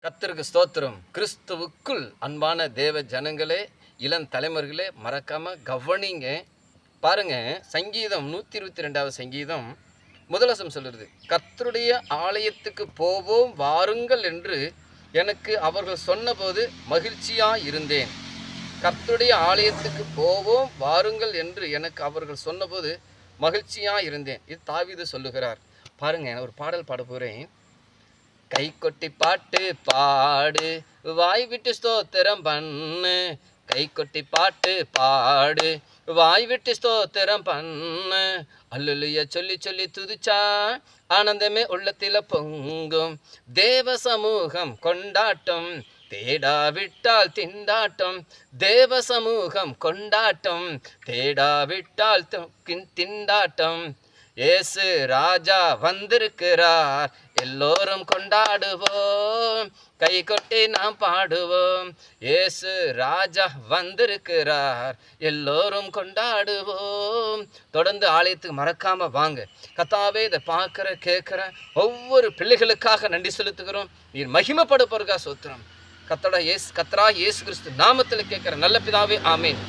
கர்த்தருக்கு ஸ்தோத்திரம். கிறிஸ்துவுக்குள் அன்பான தேவ ஜனங்களே, இளம் தலைமுறைகளே, மறக்காம கவனிங்க. பாருங்க, சங்கீதம் 122வது சங்கீதம் முதல் வசனம் சொல்லுறது, கர்த்தருடைய ஆலயத்துக்கு போவோம் வாருங்கள் என்று எனக்கு அவர்கள் சொன்னபோது மகிழ்ச்சியாய் இருந்தேன். கர்த்தருடைய ஆலயத்துக்கு போவோம் வாருங்கள் என்று எனக்கு அவர்கள் சொன்னபோது மகிழ்ச்சியாய் இருந்தேன். இது தாவீது சொல்லுகிறார். பாருங்க, ஒரு பாடல் பாட போகிறேன். கை கொட்டி பாட்டு பாடு, வாய் விட்டு ஸ்தோத்திரம் பண்ணு. கை கொட்டி பாட்டு பாடு, வாய் விட்டு ஸ்தோத்திரம் பண்ணு. அல்லேலூயா சொல்லி சொல்லி துதிச்சா ஆனந்தமே உள்ளத்தில பொங்கும். தேவ சமூகம் கொண்டாட்டம், தேடாவிட்டால் திண்டாட்டம். தேவ சமூகம் கொண்டாட்டம், தேடாவிட்டால் திண்டாட்டம். இயேசு ராஜா வந்திருக்கிறார், எல்லோரும் கொண்டாடுவோம். கை கொட்டி நாம் பாடுவோம். இயேசு ராஜா வந்திருக்கிறார், எல்லோரும் கொண்டாடுவோம். தொடர்ந்து ஆலயத்துக்கு மறக்காம வாங்க. கர்த்தாவே, இதை பார்க்கிற கேட்கிற ஒவ்வொரு பிள்ளைகளுக்காக நன்றி செலுத்துகிறோம். நீர் மகிமைப்பட போறதற்காக ஸ்தோத்திரம். கர்த்தரா இயேசு கிறிஸ்து நாமத்தில் கேட்கிற நல்ல பிதாவே, ஆமேன்.